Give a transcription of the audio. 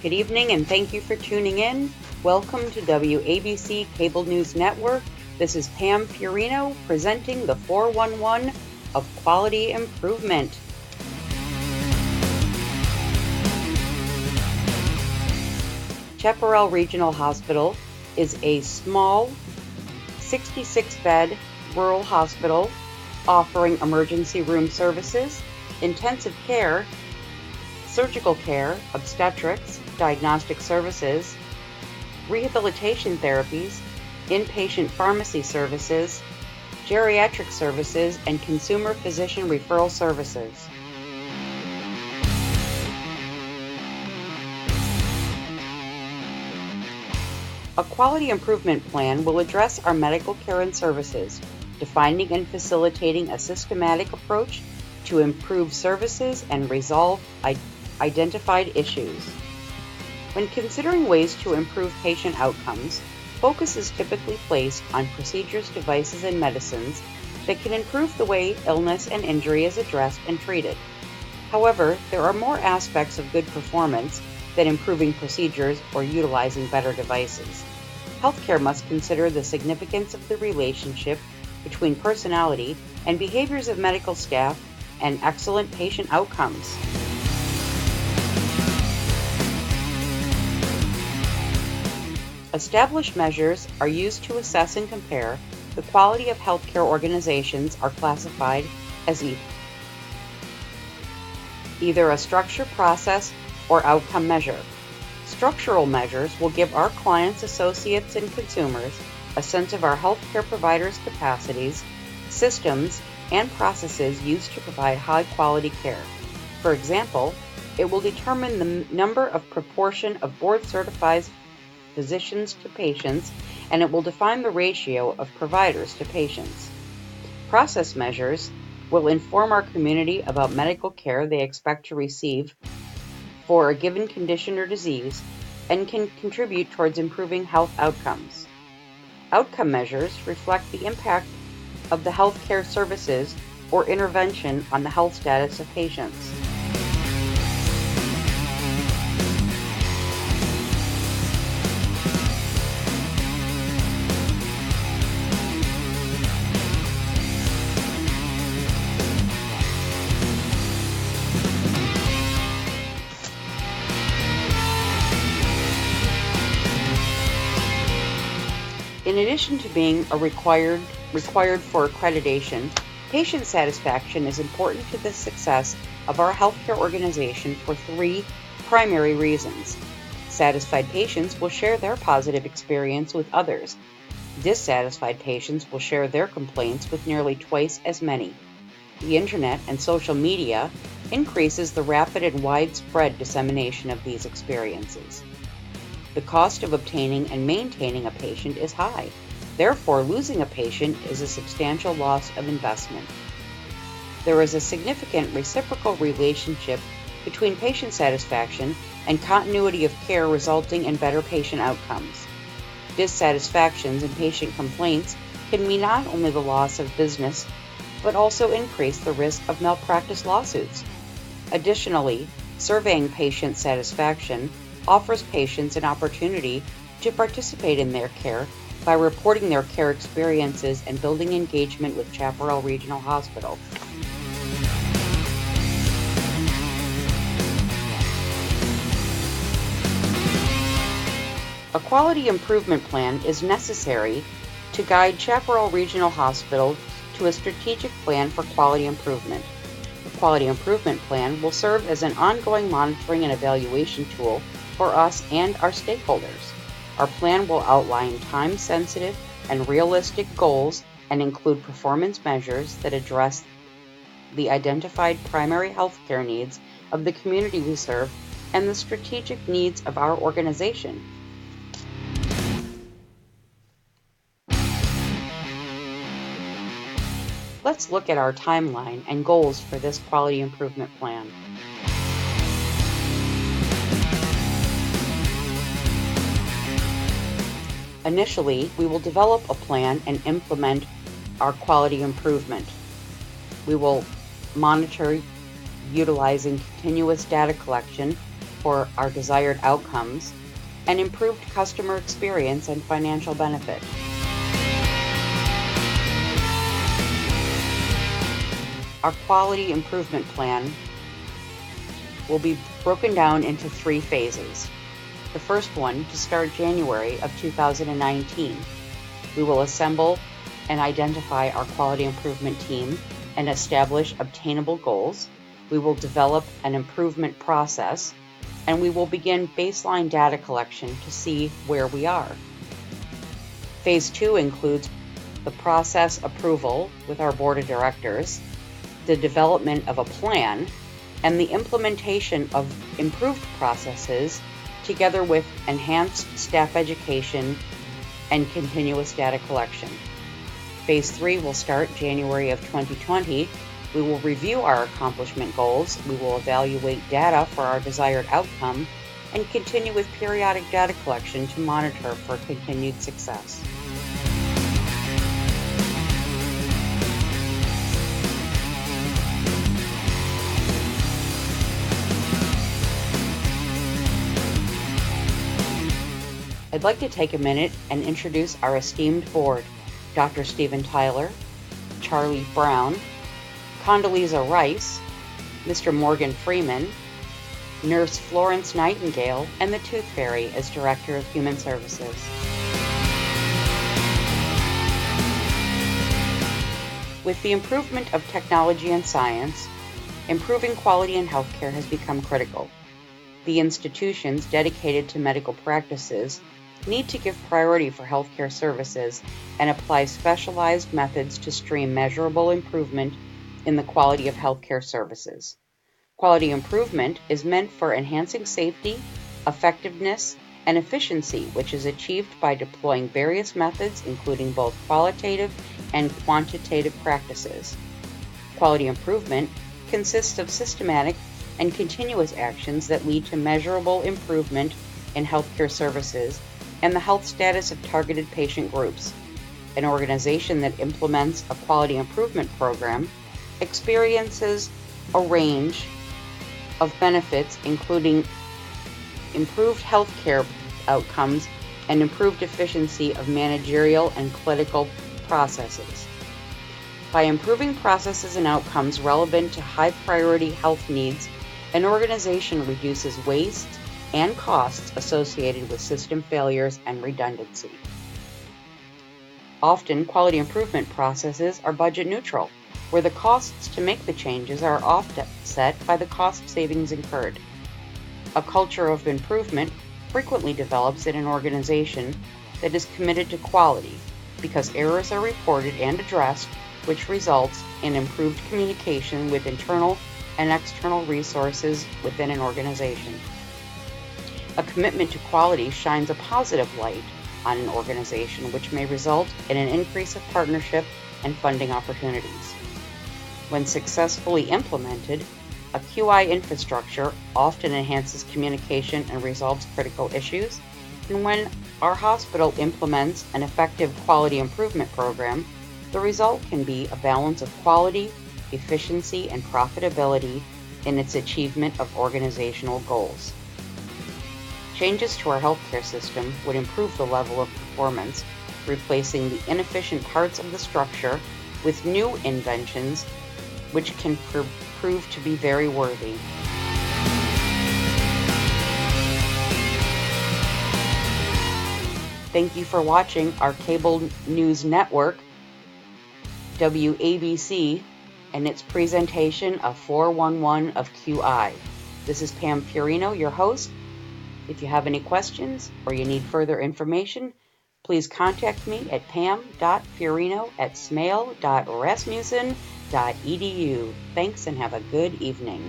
Good evening and thank you for tuning in. Welcome to WABC Cable News Network. This is Pam Fiorino presenting the 411 of Quality Improvement. Chaparral Regional Hospital is a small 66-bed rural hospital offering emergency room services, intensive care, surgical care, obstetrics, diagnostic services, rehabilitation therapies, inpatient pharmacy services, geriatric services, and consumer physician referral services. A quality improvement plan will address our medical care and services, defining and facilitating a systematic approach to improve services and resolve identified issues. When considering ways to improve patient outcomes, focus is typically placed on procedures, devices, and medicines that can improve the way illness and injury is addressed and treated. However, there are more aspects of good performance than improving procedures or utilizing better devices. Healthcare must consider the significance of the relationship between personality and behaviors of medical staff and excellent patient outcomes. Established measures are used to assess and compare the quality of healthcare. Organizations are classified as either a structure, process, or outcome measure. Structural measures will give our clients, associates, and consumers a sense of our healthcare providers' capacities, systems, and processes used to provide high-quality care. For example, it will determine the number of proportion of board-certified physicians to patients, and it will define the ratio of providers to patients. Process measures will inform our community about medical care they expect to receive for a given condition or disease and can contribute towards improving health outcomes. Outcome measures reflect the impact of the healthcare services or intervention on the health status of patients. In addition to being required for accreditation, patient satisfaction is important to the success of our healthcare organization for three primary reasons. Satisfied patients will share their positive experience with others. Dissatisfied patients will share their complaints with nearly twice as many. The internet and social media increases the rapid and widespread dissemination of these experiences. The cost of obtaining and maintaining a patient is high. Therefore, losing a patient is a substantial loss of investment. There is a significant reciprocal relationship between patient satisfaction and continuity of care, resulting in better patient outcomes. Dissatisfactions and patient complaints can mean not only the loss of business, but also increase the risk of malpractice lawsuits. Additionally, surveying patient satisfaction offers patients an opportunity to participate in their care by reporting their care experiences and building engagement with Chaparral Regional Hospital. A quality improvement plan is necessary to guide Chaparral Regional Hospital to a strategic plan for quality improvement. The quality improvement plan will serve as an ongoing monitoring and evaluation tool for us and our stakeholders. Our plan will outline time-sensitive and realistic goals and include performance measures that address the identified primary healthcare needs of the community we serve and the strategic needs of our organization. Let's look at our timeline and goals for this quality improvement plan. Initially, we will develop a plan and implement our quality improvement. We will monitor utilizing continuous data collection for our desired outcomes and improved customer experience and financial benefit. Our quality improvement plan will be broken down into 3 phases. The first one, to start January of 2019, we will assemble and identify our quality improvement team and establish obtainable goals. We will develop an improvement process, and we will begin baseline data collection to see where we are. Phase 2 includes the process approval with our board of directors, the development of a plan, and the implementation of improved processes together with enhanced staff education and continuous data collection. Phase 3 will start January of 2020. We will review our accomplishment goals, we will evaluate data for our desired outcome, and continue with periodic data collection to monitor for continued success. I'd like to take a minute and introduce our esteemed board: Dr. Steven Tyler, Charlie Brown, Condoleezza Rice, Mr. Morgan Freeman, Nurse Florence Nightingale, and the Tooth Fairy as Director of Human Services. With the improvement of technology and science, improving quality in healthcare has become critical. The institutions dedicated to medical practices need to give priority for healthcare services and apply specialized methods to stream measurable improvement in the quality of healthcare services. Quality improvement is meant for enhancing safety, effectiveness, and efficiency, which is achieved by deploying various methods, including both qualitative and quantitative practices. Quality improvement consists of systematic and continuous actions that lead to measurable improvement in healthcare services and the health status of targeted patient groups. An organization that implements a quality improvement program experiences a range of benefits, including improved healthcare outcomes and improved efficiency of managerial and clinical processes. By improving processes and outcomes relevant to high-priority health needs, an organization reduces waste and costs associated with system failures and redundancy. Often, quality improvement processes are budget neutral, where the costs to make the changes are offset by the cost savings incurred. A culture of improvement frequently develops in an organization that is committed to quality, because errors are reported and addressed, which results in improved communication with internal and external resources within an organization. A commitment to quality shines a positive light on an organization, which may result in an increase of partnership and funding opportunities. When successfully implemented, a QI infrastructure often enhances communication and resolves critical issues, and when our hospital implements an effective quality improvement program, the result can be a balance of quality, efficiency, and profitability in its achievement of organizational goals. Changes to our healthcare system would improve the level of performance, replacing the inefficient parts of the structure with new inventions which can prove to be very worthy. Thank you for watching our cable news network, WABC, and its presentation of 411 of QI. This is Pam Fiorino, your host. If you have any questions or you need further information, please contact me at pam.fiorino@smale.rasmussen.edu. Thanks and have a good evening.